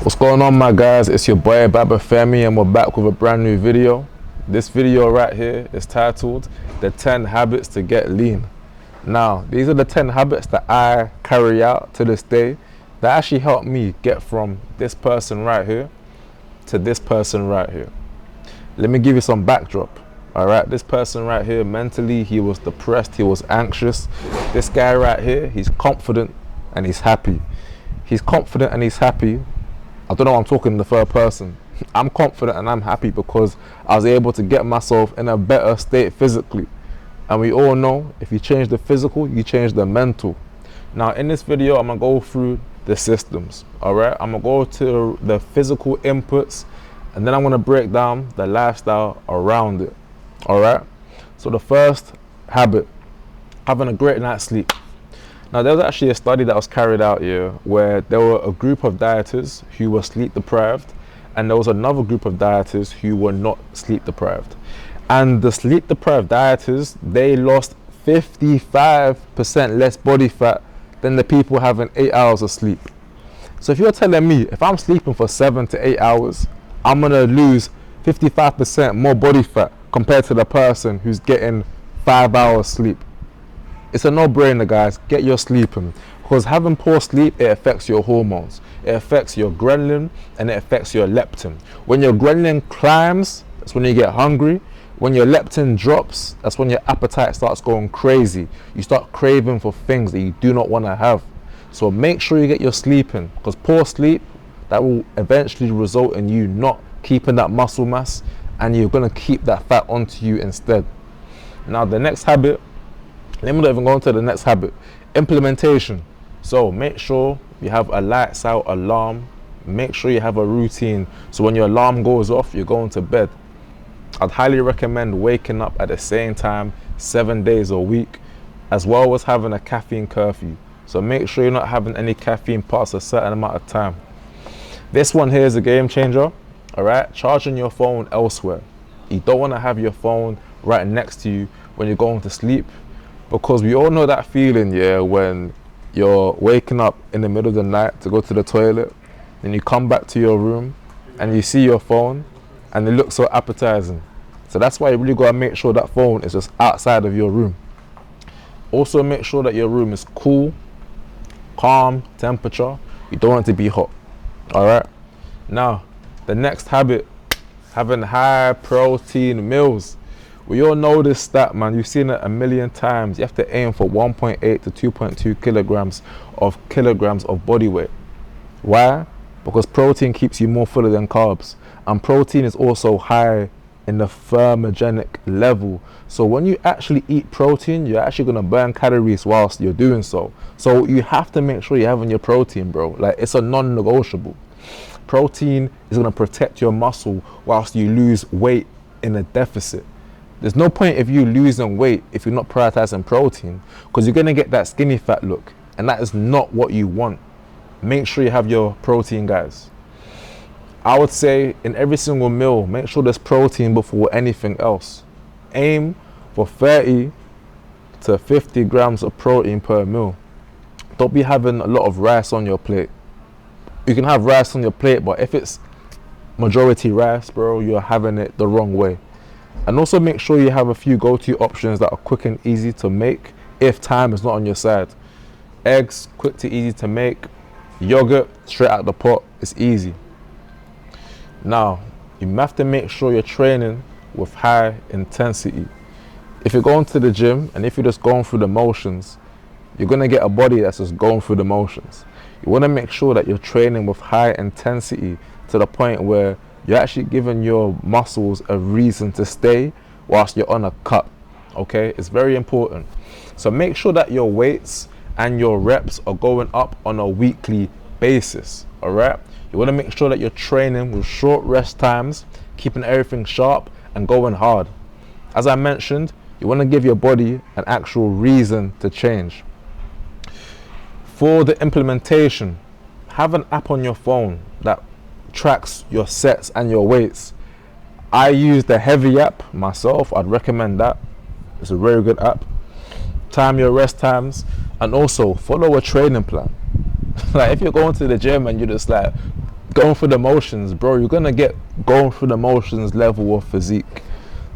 What's going on, my guys? It's your boy Baba Femi and we're back with a brand new video. This video right here is titled The 10 Habits to Get Lean. Now, these are the 10 habits that I carry out to this day that actually helped me get from this person right here to this person right here. Let me give you some backdrop. All right, this person right here, mentally, he was depressed, he was anxious. This guy right here, he's confident and he's happy. He's confident and he's happy. I don't know why I'm talking in the third person. I'm confident and I'm happy because I was able to get myself in a better state physically. And we all know if you change the physical, you change the mental. Now in this video, I'm gonna go through the systems. All right, I'm gonna go to the physical inputs and then I'm gonna break down the lifestyle around it. All right, so the first habit, having a great night's sleep. Now there was actually a study that was carried out here where there were a group of dieters who were sleep deprived and there was another group of dieters who were not sleep deprived. And the sleep deprived dieters, they lost 55% less body fat than the people having 8 hours of sleep. So if you're telling me if I'm sleeping for 7 to 8 hours, I'm gonna lose 55% more body fat compared to the person who's getting 5 hours sleep. It's a no-brainer, guys. Get your sleep in, because having poor sleep, it affects your hormones. It affects your ghrelin and it affects your leptin. When your ghrelin climbs, that's when you get hungry. When your leptin drops, that's when your appetite starts going crazy. You start craving for things that you do not want to have. So make sure you get your sleep in, because poor sleep, that will eventually result in you not keeping that muscle mass and you're going to keep that fat onto you instead. Now the next habit, let me not even go on to the next habit, implementation. So make sure you have a lights out alarm. Make sure you have a routine. So when your alarm goes off, you're going to bed. I'd highly recommend waking up at the same time 7 days a week, as well as having a caffeine curfew. So make sure you're not having any caffeine past a certain amount of time. This one here is a game changer. All right, charging your phone elsewhere. You don't want to have your phone right next to you when you're going to sleep, because we all know that feeling, yeah, when you're waking up in the middle of the night to go to the toilet, then you come back to your room and you see your phone and it looks so appetizing. So that's why you really got to make sure that phone is just outside of your room. Also make sure that your room is cool, calm temperature. You don't want it to be hot. All right, now the next habit, having high protein meals. We all know this stat, man. You've seen it a million times. You have to aim for 1.8 to 2.2 kilograms of body weight. Why? Because protein keeps you more fuller than carbs, and protein is also high in the thermogenic level. So when you actually eat protein, you're actually going to burn calories whilst you're doing so. So you have to make sure you're having your protein, bro. Like, it's a non-negotiable. Protein is going to protect your muscle whilst you lose weight in a deficit. There's no point if you losing weight if you're not prioritizing protein, because you're going to get that skinny fat look, and that is not what you want. Make sure you have your protein, guys. I would say in every single meal, make sure there's protein before anything else. Aim for 30 to 50 grams of protein per meal. Don't be having a lot of rice on your plate. You can have rice on your plate, but if it's majority rice, bro, you're having it the wrong way. And also make sure you have a few go-to options that are quick and easy to make if time is not on your side. Eggs, quick to easy to make. Yogurt, straight out the pot, it's easy. Now, you have to make sure you're training with high intensity. If you're going to the gym and if you're just going through the motions, you're gonna get a body that's just going through the motions. You wanna make sure that you're training with high intensity to the point where you're actually giving your muscles a reason to stay whilst you're on a cut, okay? It's very important. So make sure that your weights and your reps are going up on a weekly basis, all right? You wanna make sure that you're training with short rest times, keeping everything sharp and going hard. As I mentioned, you wanna give your body an actual reason to change. For the implementation, have an app on your phone that tracks your sets and your weights. I use the Heavy app myself. I'd recommend that. It's a very good app. Time your rest times, and also follow a training plan. Like if you're going to the gym and you're just like going through the motions, bro. You're gonna get going through the motions level of physique.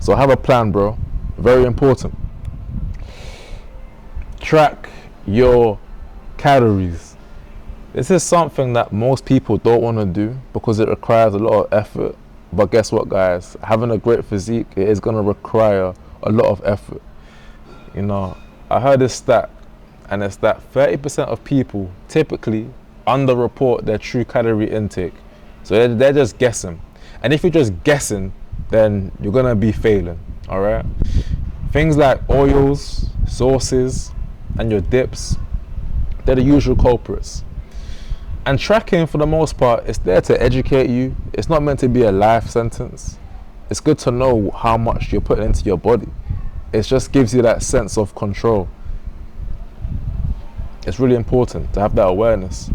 So have a plan, bro. Very important. Track your calories. This is something that most people don't want to do because it requires a lot of effort. But guess what, guys? Having a great physique, it is going to require a lot of effort. You know, I heard this stat, and it's that 30% of people typically underreport their true calorie intake. So they're just guessing. And if you're just guessing, then you're going to be failing, all right? Things like oils, sauces, and your dips, they're the usual culprits. And tracking, for the most part, it's there to educate you. It's not meant to be a life sentence. It's good to know how much you're putting into your body. It just gives you that sense of control. It's really important to have that awareness.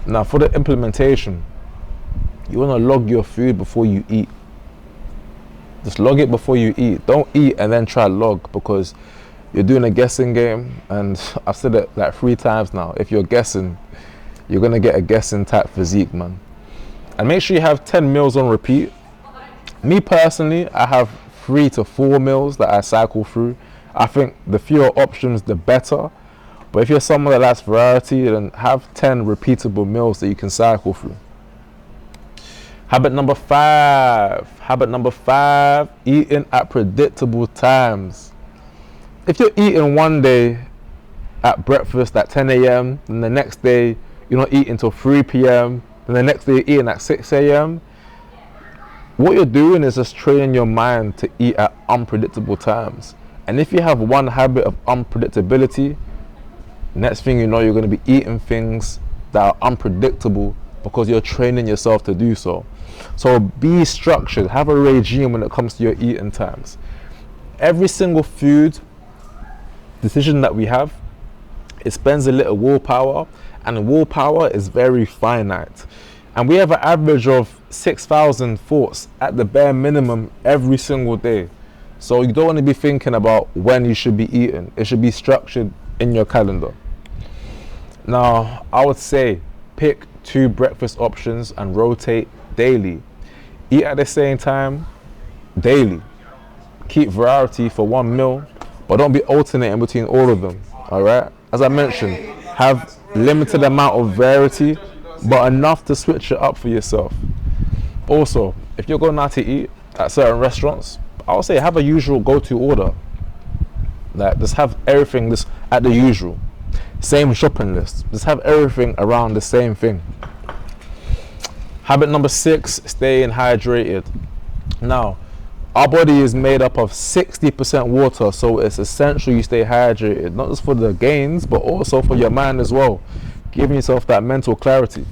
Now, for the implementation, you want to log your food before you eat. Just log it before you eat. Don't eat and then try log, because you're doing a guessing game. And I've said it like 3 times now. If you're guessing, you're going to get a guessing type physique, man. And make sure you have 10 meals on repeat. Me personally, I have 3 to 4 meals that I cycle through. I think the fewer options, the better. But if you're someone that likes variety, then have 10 repeatable meals that you can cycle through. Habit number 5. Habit number 5, eating at predictable times. If you're eating one day at breakfast at 10 a.m., then the next day you're not eating until 3 p.m., then the next day you're eating at 6 a.m., what you're doing is just training your mind to eat at unpredictable times. And if you have one habit of unpredictability, next thing you know, you're going to be eating things that are unpredictable because you're training yourself to do so. So be structured, have a regime when it comes to your eating times. Every single food decision that we have, it spends a little willpower, and willpower is very finite. And we have an average of 6,000 thoughts at the bare minimum every single day. So you don't want to be thinking about when you should be eating. It should be structured in your calendar. Now, I would say pick 2 breakfast options and rotate daily. Eat at the same time daily. Keep variety for 1 meal, but don't be alternating between all of them, all right? As I mentioned, have limited amount of variety, but enough to switch it up for yourself. Also, if you're going out to eat at certain restaurants, I would say have a usual go-to order. Like, just have everything just at the usual. Same shopping list. Just have everything around the same thing. Habit number 6, staying hydrated. Now, our body is made up of 60% water, so it's essential you stay hydrated, not just for the gains, but also for your mind as well, giving yourself that mental clarity.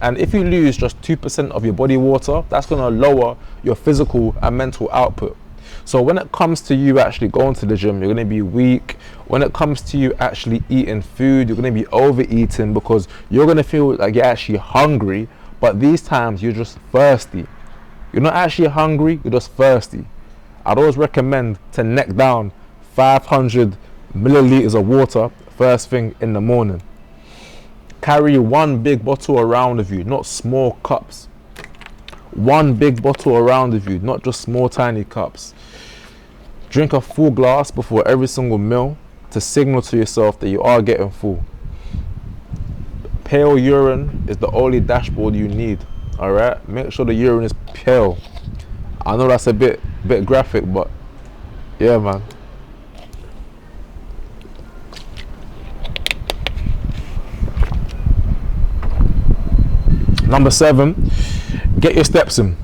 And if you lose just 2% of your body water, that's going to lower your physical and mental output. So when it comes to you actually going to the gym, you're going to be weak. When it comes to you actually eating food, you're going to be overeating because you're going to feel like you're actually hungry, but these times you're just thirsty. You're not actually hungry, you're just thirsty. I'd always recommend to neck down 500 milliliters of water first thing in the morning. Carry 1 big bottle around with you, not small cups. 1 big bottle around with you, not just small tiny cups. Drink a full glass before every single meal to signal to yourself that you are getting full. Pale urine is the only dashboard you need. All right, make sure the urine is pale. I know that's a bit graphic, but yeah, man. Number 7, get your steps in.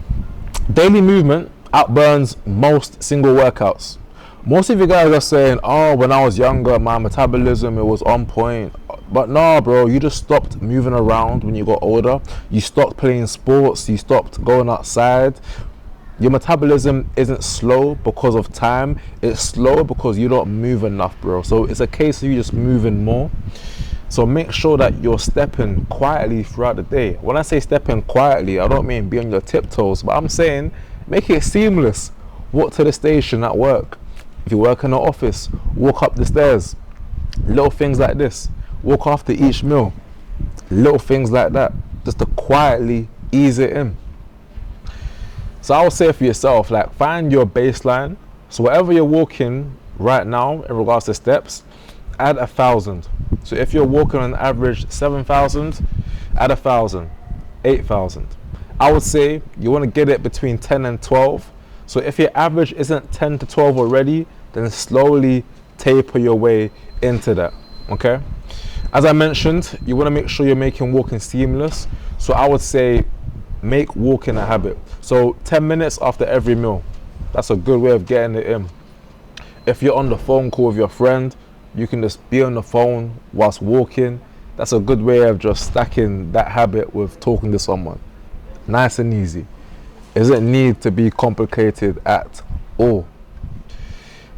Daily movement outburns most single workouts. Most of you guys are saying, oh, when I was younger, my metabolism, it was on point. But no, bro, you just stopped moving around when you got older. You stopped playing sports. You stopped going outside. Your metabolism isn't slow because of time. It's slow because you don't move enough, bro. So it's a case of you just moving more. So make sure that you're stepping quietly throughout the day. When I say stepping quietly, I don't mean be on your tiptoes, but I'm saying make it seamless. Walk to the station at work. If you work in an office, walk up the stairs. Little things like this. Walk after each meal. Little things like that. just to quietly ease it in. So I would say for yourself, like, find your baseline. So whatever you're walking right now in regards to steps, add 1,000. So if you're walking on average 7,000, add 1,000, 8,000. I would say you want to get it between 10 and 12. So if your average isn't 10 to 12 already, then slowly taper your way into that, okay? As I mentioned, you want to make sure you're making walking seamless. So I would say make walking a habit. So 10 minutes after every meal, that's a good way of getting it in. If you're on the phone call with your friend, you can just be on the phone whilst walking. That's a good way of just stacking that habit with talking to someone. Nice and easy. It doesn't need to be complicated at all.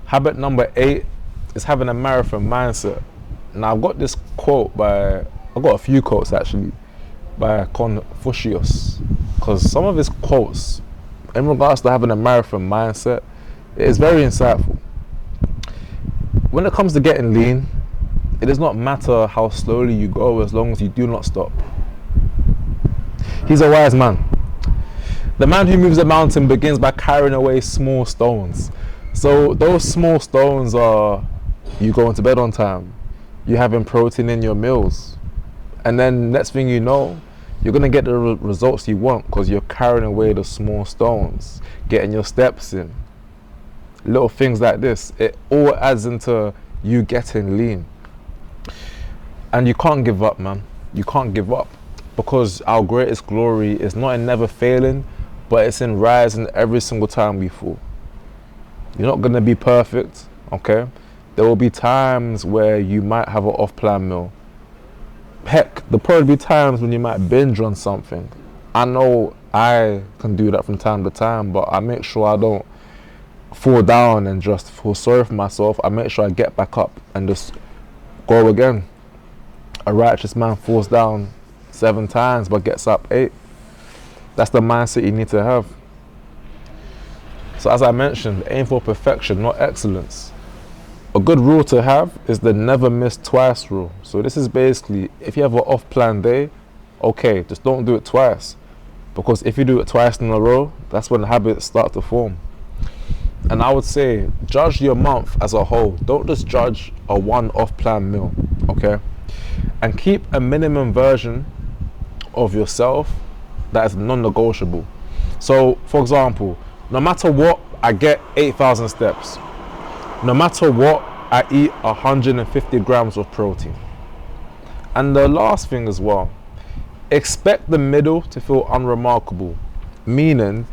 Habit number 8 is having a marathon mindset. Now I've got this quote I've got a few quotes actually by Confucius, because some of his quotes in regards to having a marathon mindset, it is very insightful. When it comes to getting lean, it does not matter how slowly you go as long as you do not stop. He's a wise man. The man who moves a mountain begins by carrying away small stones. So those small stones are you going to bed on time, you having protein in your meals, and then next thing you know, you're going to get the results you want because you're carrying away the small stones, getting your steps in. Little things like this, it all adds into you getting lean. And you can't give up, man. You can't give up, because our greatest glory is not in never failing, but it's in rising every single time we fall. You're not going to be perfect, okay? There will be times where you might have an off-plan meal. Heck, there'll probably be times when you might binge on something. I know I can do that from time to time, but I make sure I don't fall down and just feel sorry for myself. I make sure I get back up and just go again. A righteous man falls down 7 times but gets up 8. That's the mindset you need to have. So as I mentioned, aim for perfection, not excellence. A good rule to have is the never miss twice rule. So this is basically, if you have an off-plan day, okay, just don't do it twice. Because if you do it twice in a row, that's when habits start to form. And I would say, judge your month as a whole. Don't just judge a one off-plan meal, okay? And keep a minimum version of yourself that is non-negotiable. So, for example, no matter what, I get 8,000 steps. No matter what, I eat 150 grams of protein. And the last thing as well, expect the middle to feel unremarkable. Meaning,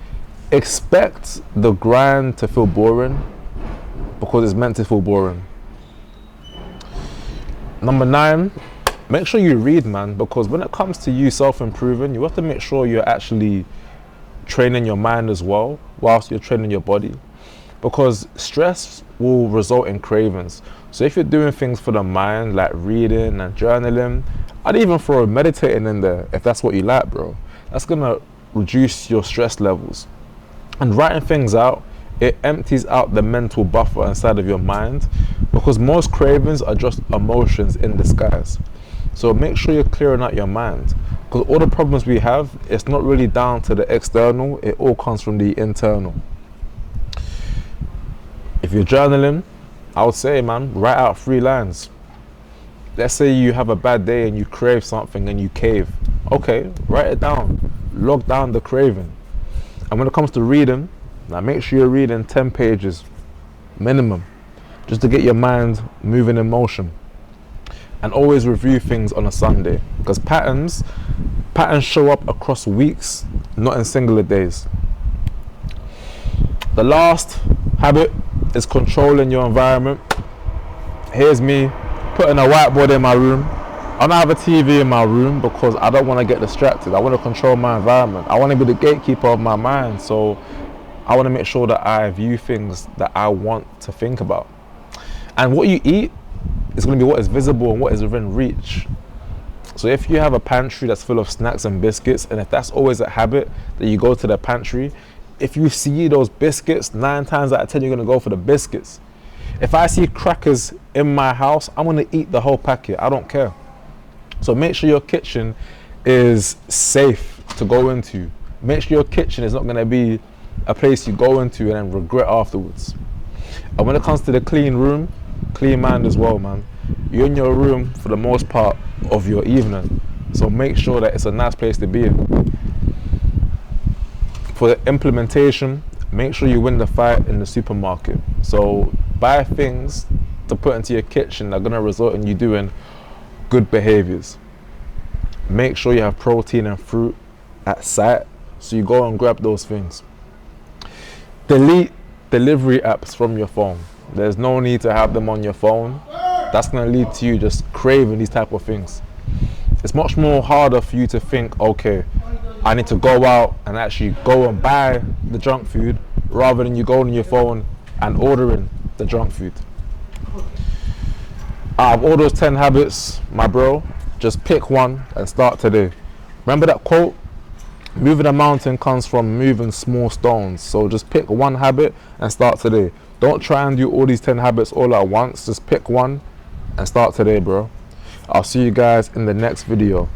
expect the grind to feel boring because it's meant to feel boring. Number 9, make sure you read, man, because when it comes to you self-improving, you have to make sure you're actually training your mind as well whilst you're training your body, because stress will result in cravings. So if you're doing things for the mind, like reading and journaling, I'd even throw meditating in there if that's what you like, bro. That's gonna reduce your stress levels. And writing things out, it empties out the mental buffer inside of your mind, because most cravings are just emotions in disguise. So make sure you're clearing out your mind, because all the problems we have, it's not really down to the external, it all comes from the internal. If you're journaling, I would say, man, write out 3 lines. Let's say you have a bad day and you crave something and you cave. Okay, write it down. Log down the craving. And when it comes to reading, now make sure you're reading 10 pages minimum, just to get your mind moving in motion. And always review things on a Sunday, because patterns show up across weeks, not in singular days. The last habit is controlling your environment. Here's me putting a whiteboard in my room. I don't have a TV in my room because I don't want to get distracted. I want to control my environment. I want to be the gatekeeper of my mind. So I want to make sure that I view things that I want to think about. And what you eat is going to be what is visible and what is within reach. So if you have a pantry that's full of snacks and biscuits, and if that's always a habit that you go to the pantry, if you see those biscuits, 9 times out of 10 you're going to go for the biscuits. If I see crackers in my house, I'm going to eat the whole packet. I don't care. So make sure your kitchen is safe to go into. Make sure your kitchen is not going to be a place you go into and then regret afterwards. And when it comes to the clean room, clean mind as well, man. You're in your room for the most part of your evening, so make sure that it's a nice place to be in. For the implementation, make sure you win the fight in the supermarket. So buy things to put into your kitchen that are going to result in you doing good behaviors. Make sure you have protein and fruit at sight, so you go and grab those things. Delete delivery apps from your phone. There's no need to have them on your phone. That's going to lead to you just craving these type of things. It's much more harder for you to think, okay, I need to go out and actually go and buy the junk food, rather than you going on your phone and ordering the junk food. Out of all those 10 habits, my bro, just pick one and start today. Remember that quote? Moving a mountain comes from moving small stones. So just pick one habit and start today. Don't try and do all these 10 habits all at once. Just pick one and start today, bro. I'll see you guys in the next video.